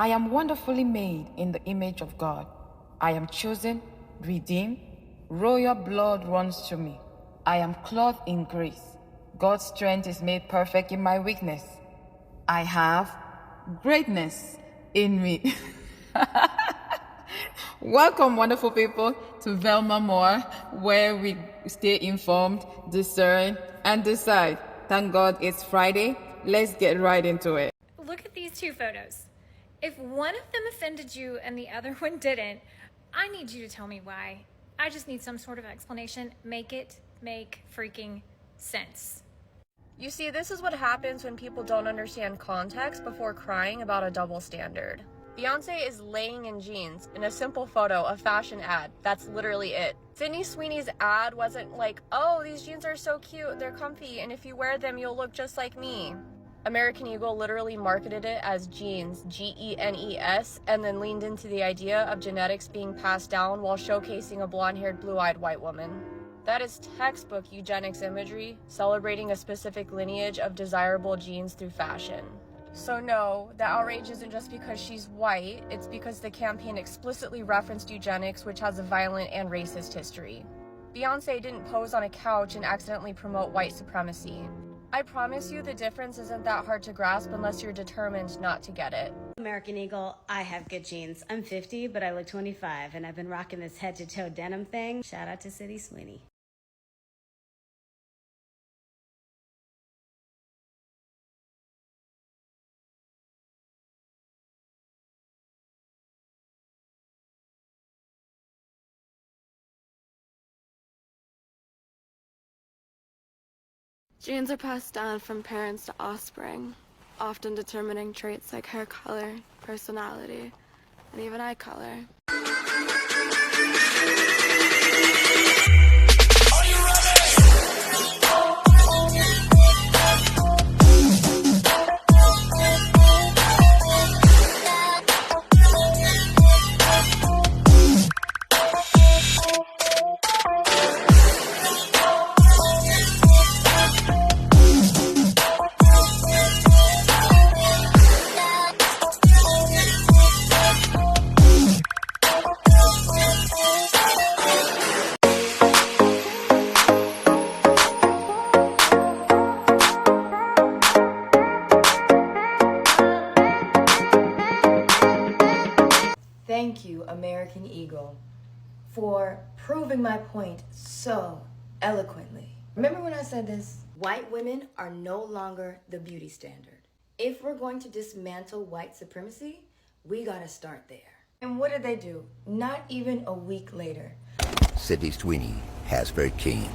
I am wonderfully made in the image of God. I am chosen, redeemed, royal blood runs through me. I am clothed in grace. God's strength is made perfect in my weakness. I have greatness in me. Welcome, wonderful people, to Velma Moore, where we stay informed, discern, and decide. Thank God it's Friday. Let's get right into it. Look at these two photos. If one of them offended you and the other one didn't, I need you to tell me why. I just need some sort of explanation. Make it make freaking sense. You see, this is what happens when people don't understand context before crying about a double standard. Beyonce is laying in jeans in a simple photo, a fashion ad. That's literally it. Sydney Sweeney's ad wasn't like, oh, these jeans are so cute, they're comfy, and if you wear them, you'll look just like me. American Eagle literally marketed it as genes, G-E-N-E-S, and then leaned into the idea of genetics being passed down while showcasing a blonde-haired, blue-eyed white woman. That is textbook eugenics imagery, celebrating a specific lineage of desirable genes through fashion. So no, the outrage isn't just because she's white, it's because the campaign explicitly referenced eugenics, which has a violent and racist history. Beyonce didn't pose on a couch and accidentally promote white supremacy. I promise you the difference isn't that hard to grasp unless you're determined not to get it. American Eagle, I have good jeans. I'm 50, but I look 25, and I've been rocking this head-to-toe denim thing. Shout out to Sydney Sweeney. Genes are passed down from parents to offspring, often determining traits like hair color, personality, and even eye color. Thank you, American Eagle, for proving my point so eloquently. Remember when I said this? White women are no longer the beauty standard. If we're going to dismantle white supremacy, we gotta start there. And what did they do? Not even a week later. Sydney Sweeney has her jeans.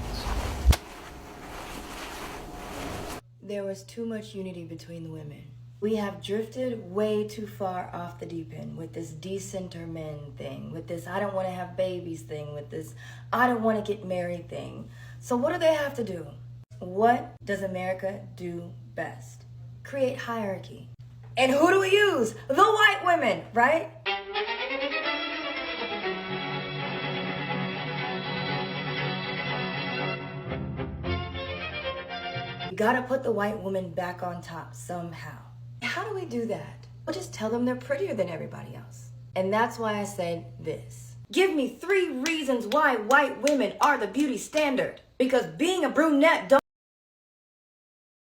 There was too much unity between the women. We have drifted way too far off the deep end with this decenter men thing, with this I don't want to have babies thing, with this I don't want to get married thing. So what do they have to do? What does America do best? Create hierarchy. And who do we use? The white women, right? You gotta put the white woman back on top somehow. How do we do that? We'll just tell them they're prettier than everybody else. And that's why I said this. Give me 3 reasons why white women are the beauty standard. Because being a brunette don't...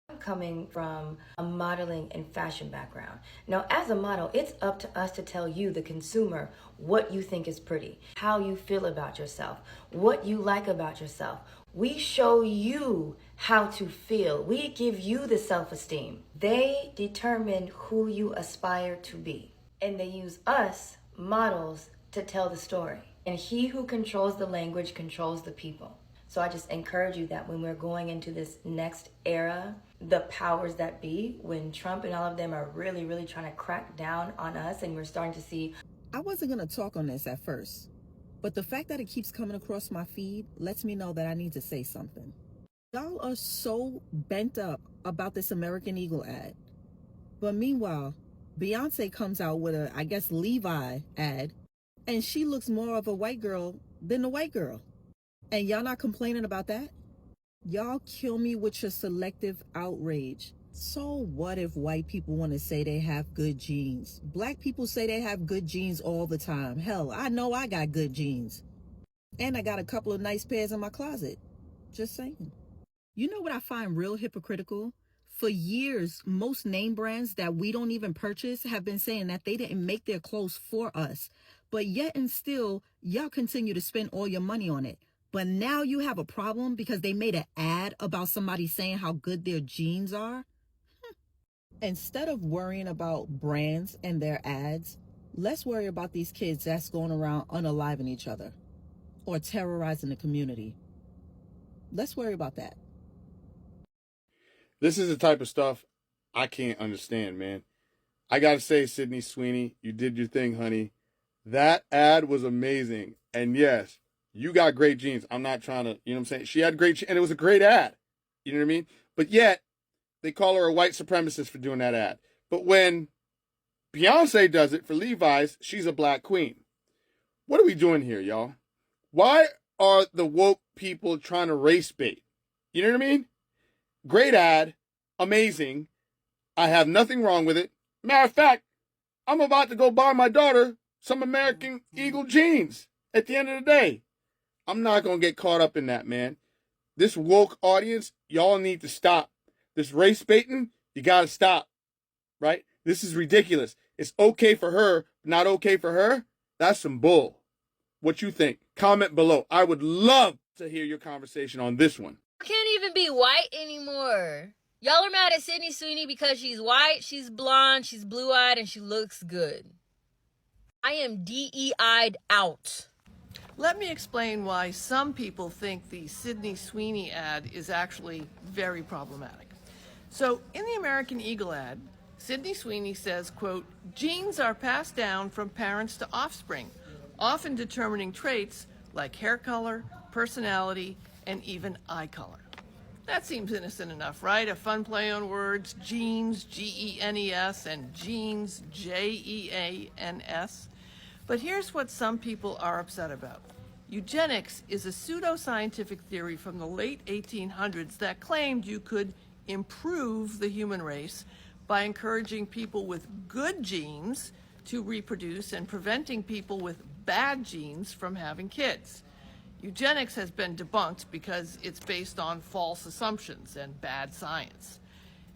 I'm coming from a modeling and fashion background. Now, as a model, it's up to us to tell you, the consumer, what you think is pretty, how you feel about yourself, what you like about yourself. We show you how to feel. We give you the self-esteem. They determine who you aspire to be. And they use us, models, to tell the story. And he who controls the language controls the people. So I just encourage you that when we're going into this next era, the powers that be, when Trump and all of them are really, really trying to crack down on us, and we're starting to see... I wasn't going to talk on this at first, but the fact that it keeps coming across my feed lets me know that I need to say something. Y'all are so bent up about this American Eagle ad. But meanwhile, Beyonce comes out with a, I guess, Levi ad, and she looks more of a white girl than a white girl. And y'all not complaining about that? Y'all kill me with your selective outrage. So what if white people want to say they have good genes? Black people say they have good genes all the time. Hell, I know I got good genes. And I got a couple of nice pairs in my closet. Just saying. You know what I find real hypocritical? For years, most name brands that we don't even purchase have been saying that they didn't make their clothes for us. But yet and still, y'all continue to spend all your money on it. But now you have a problem because they made an ad about somebody saying how good their jeans are? Instead of worrying about brands and their ads, let's worry about these kids that's going around unaliving each other or terrorizing the community. Let's worry about that. This is the type of stuff I can't understand, man. I got to say, Sydney Sweeney, you did your thing, honey. That ad was amazing. And yes, you got great genes. I'm not trying to, you know what I'm saying? She had great, and it was a great ad. You know what I mean? But yet, they call her a white supremacist for doing that ad. But when Beyonce does it for Levi's, she's a black queen. What are we doing here, y'all? Why are the woke people trying to race bait? You know what I mean? Great ad. Amazing. I have nothing wrong with it. Matter of fact, I'm about to go buy my daughter some American Eagle jeans at the end of the day. I'm not going to get caught up in that, man. This woke audience, y'all need to stop. This race baiting, you got to stop, right? This is ridiculous. It's okay for her, not okay for her. That's some bull. What you think? Comment below. I would love to hear your conversation on this one. Can't even be white anymore. Y'all are mad at Sydney Sweeney because she's white, she's blonde, she's blue-eyed, and she looks good. I am DEI'd out. Let me explain why some people think the Sydney Sweeney ad is actually very problematic. So, in the American Eagle ad, Sydney Sweeney says, quote, genes are passed down from parents to offspring, often determining traits like hair color, personality, and even eye color. That seems innocent enough, right? A fun play on words, genes, G-E-N-E-S, and genes, J-E-A-N-S. But here's what some people are upset about. Eugenics is a pseudoscientific theory from the late 1800s that claimed you could improve the human race by encouraging people with good genes to reproduce and preventing people with bad genes from having kids. Eugenics has been debunked because it's based on false assumptions and bad science.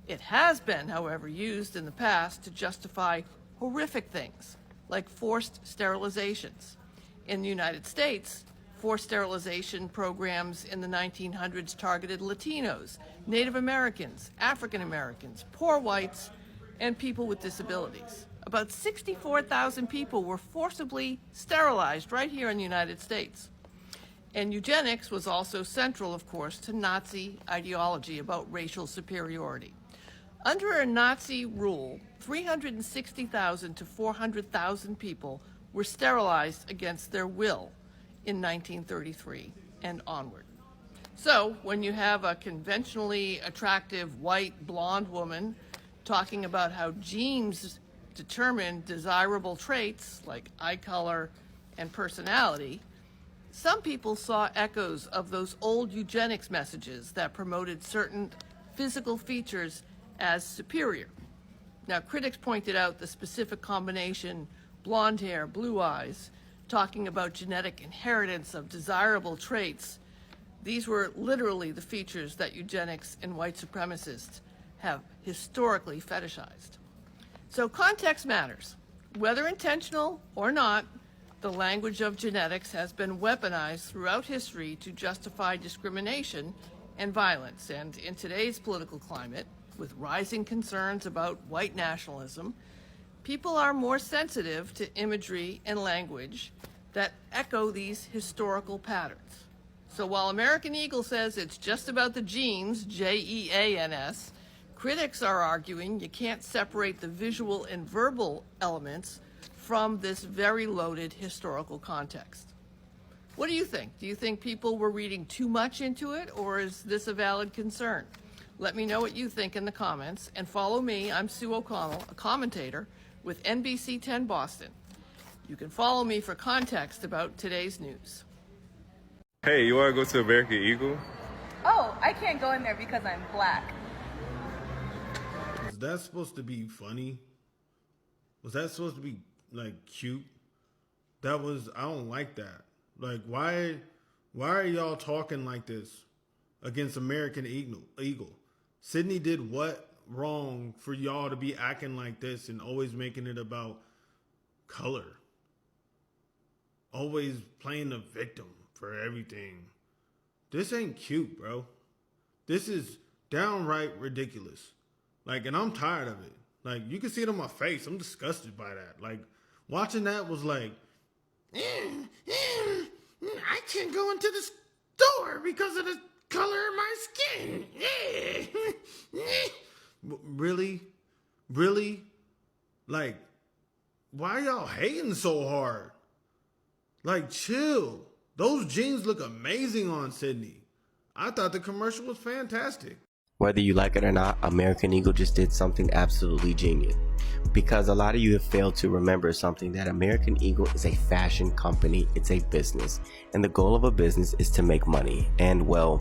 It has been, however, used in the past to justify horrific things, like forced sterilizations. In the United States, forced sterilization programs in the 1900s targeted Latinos, Native Americans, African Americans, poor whites, and people with disabilities. About 64,000 people were forcibly sterilized right here in the United States. And eugenics was also central, of course, to Nazi ideology about racial superiority. Under a Nazi rule, 360,000 to 400,000 people were sterilized against their will in 1933 and onward. So when you have a conventionally attractive white blonde woman talking about how genes determine desirable traits like eye color and personality, some people saw echoes of those old eugenics messages that promoted certain physical features as superior. Now, critics pointed out the specific combination blonde hair, blue eyes, talking about genetic inheritance of desirable traits. These were literally the features that eugenics and white supremacists have historically fetishized. So context matters. Whether intentional or not, the language of genetics has been weaponized throughout history to justify discrimination and violence. And in today's political climate, with rising concerns about white nationalism, people are more sensitive to imagery and language that echo these historical patterns. So while American Eagle says it's just about the genes, J-E-A-N-S, critics are arguing you can't separate the visual and verbal elements from this very loaded historical context. What do you think? Do you think people were reading too much into it, or is this a valid concern? Let me know what you think in the comments, and follow me. I'm Sue O'Connell, a commentator with NBC 10 Boston. You can follow me for context about today's news. Hey, you want to go to American Eagle? Oh, I can't go in there because I'm black. that supposed to be funny? Was that supposed to be like cute? I don't like that. Like, why are y'all talking like this against American Eagle? Sydney did what wrong for y'all to be acting like this and always making it about color? Always playing the victim for everything. This ain't cute, bro. This is downright ridiculous. Like, and I'm tired of it. Like, you can see it on my face. I'm disgusted by that. Like, watching that was like, I can't go into the store because of the color of my skin. Really? Really? Like, why y'all hating so hard? Like, chill. Those jeans look amazing on Sydney. I thought the commercial was fantastic. Whether you like it or not, American Eagle just did something absolutely genius. Because a lot of you have failed to remember something, that American Eagle is a fashion company, it's a business. And the goal of a business is to make money. And well,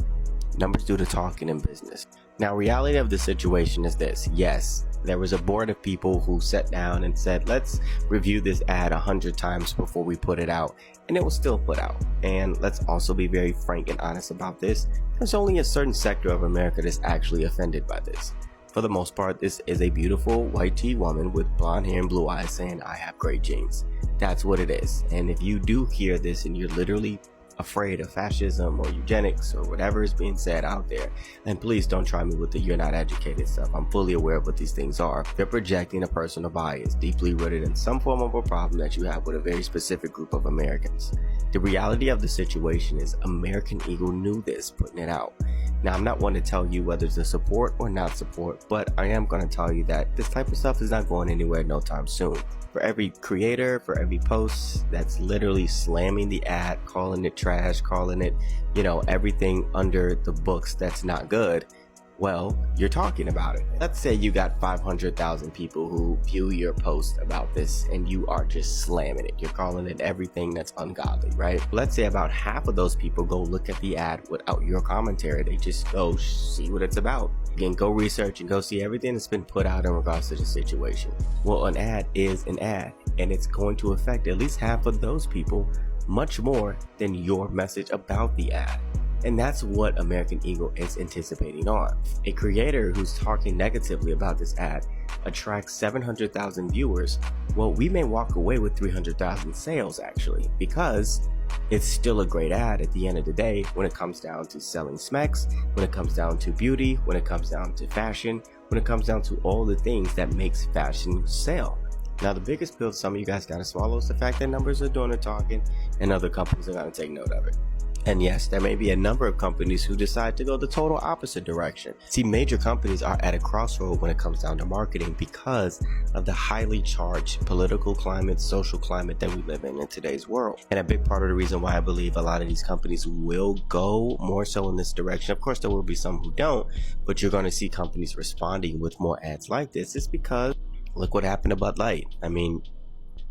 numbers do the talking in business. Now, reality of the situation is this. Yes, there was a board of people who sat down and said, let's review this ad 100 times before we put it out. And it was still put out. And let's also be very frank and honest about this. There's only a certain sector of America that's actually offended by this. For the most part, this is a beautiful white tee woman with blonde hair and blue eyes saying, I have great jeans. That's what it is. And if you do hear this and you're literally afraid of fascism or eugenics or whatever is being said out there, and please don't try me with the you're not educated stuff. I'm fully aware of what these things are. They're projecting a personal bias deeply rooted in some form of a problem that you have with a very specific group of Americans. The reality of the situation is American Eagle knew this, putting it out. Now, I'm not one to tell you whether to support or not support, but I am going to tell you that this type of stuff is not going anywhere no time soon. For every creator, for every post that's literally slamming the ad, calling it trash, calling it, everything under the books that's not good, well, you're talking about it. Let's say you got 500,000 people who view your post about this and you are just slamming it. You're calling it everything that's ungodly, right? Let's say about half of those people go look at the ad without your commentary. They just go see what it's about. Again, go research and go see everything that's been put out in regards to the situation. Well, an ad is an ad, and it's going to affect at least half of those people much more than your message about the ad. And that's what American Eagle is anticipating on. A creator who's talking negatively about this ad attracts 700,000 viewers. Well, we may walk away with 300,000 sales actually, because it's still a great ad at the end of the day when it comes down to selling specs, when it comes down to beauty, when it comes down to fashion, when it comes down to all the things that makes fashion sell. Now, the biggest pill some of you guys gotta swallow is the fact that numbers are doing the talking and other companies are gonna take note of it. And yes, there may be a number of companies who decide to go the total opposite direction. See, major companies are at a crossroad when it comes down to marketing because of the highly charged political climate, social climate that we live in today's world. And a big part of the reason why I believe a lot of these companies will go more so in this direction, of course there will be some who don't, but you're going to see companies responding with more ads like this, is because look what happened to Bud Light. I mean,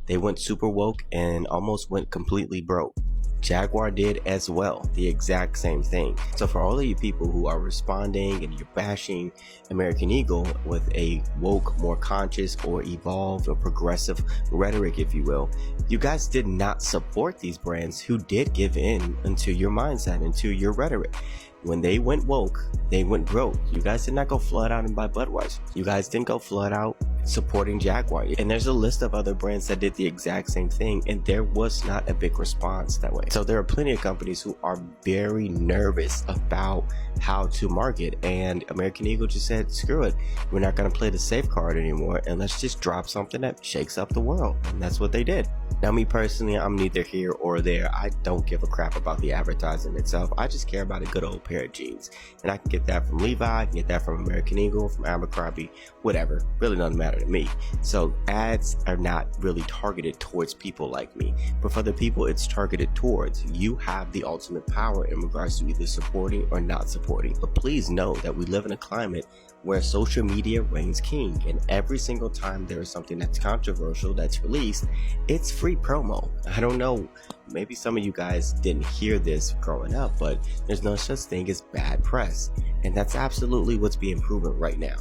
they went super woke and almost went completely broke. Jaguar did as well, the exact same thing. So for all of you people who are responding and you're bashing American Eagle with a woke, more conscious or evolved or progressive rhetoric, if you will, you guys did not support these brands who did give in into your mindset, into your rhetoric. When they went woke, they went broke. You guys did not go flood out and buy Budweiser. You guys didn't go flood out supporting Jaguar. And there's a list of other brands that did the exact same thing, and there was not a big response that way. So there are plenty of companies who are very nervous about how to market, and American Eagle just said, screw it. We're not going to play the safe card anymore, and let's just drop something that shakes up the world. And that's what they did. Now, me personally, I'm neither here or there. I don't give a crap about the advertising itself. I just care about a good old pair of jeans. And I can get that from Levi, I can get that from American Eagle, from Abercrombie, whatever. Really doesn't matter to me. So ads are not really targeted towards people like me. But for the people it's targeted towards, you have the ultimate power in regards to either supporting or not supporting. But please know that we live in a climate where social media reigns king, and every single time there is something that's controversial that's released, it's free promo. I don't know, maybe some of you guys didn't hear this growing up, but there's no such thing as bad press, and that's absolutely what's being proven right now.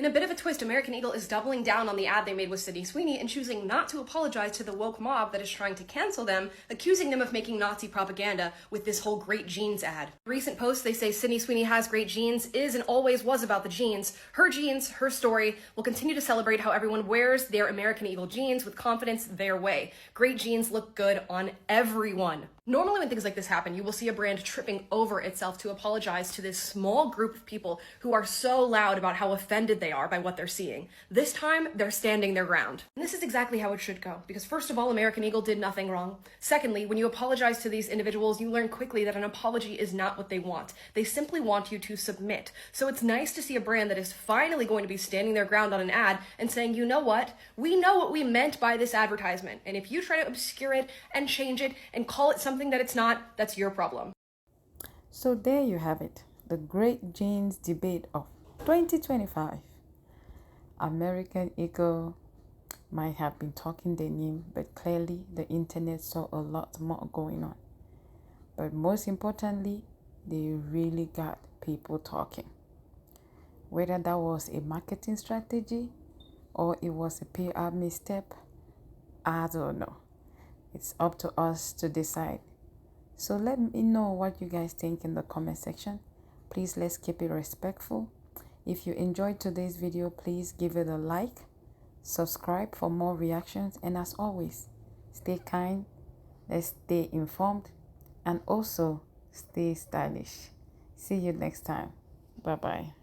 In a bit of a twist, American Eagle is doubling down on the ad they made with Sydney Sweeney and choosing not to apologize to the woke mob that is trying to cancel them, accusing them of making Nazi propaganda with this whole Great Jeans ad. Recent posts, they say Sydney Sweeney has great jeans, is and always was about the jeans. Her jeans, her story, will continue to celebrate how everyone wears their American Eagle jeans with confidence their way. Great jeans look good on everyone. Normally when things like this happen, you will see a brand tripping over itself to apologize to this small group of people who are so loud about how offended they are by what they're seeing. This time, they're standing their ground. And this is exactly how it should go, because first of all, American Eagle did nothing wrong. Secondly, when you apologize to these individuals, you learn quickly that an apology is not what they want. They simply want you to submit. So it's nice to see a brand that is finally going to be standing their ground on an ad and saying, you know what? We know what we meant by this advertisement. And if you try to obscure it and change it and call it something that it's not, that's your problem. So there you have it, the Great Jeans debate of 2025. American Eagle might have been talking their name, but clearly the internet saw a lot more going on. But most importantly, they really got people talking. Whether that was a marketing strategy or it was a PR misstep, I don't know. It's up to us to decide. So let me know what you guys think in the comment section. Please, let's keep it respectful. If you enjoyed today's video, please give it a like, subscribe for more reactions, and as always, stay kind, let's stay informed, and also stay stylish. See you next time. Bye bye.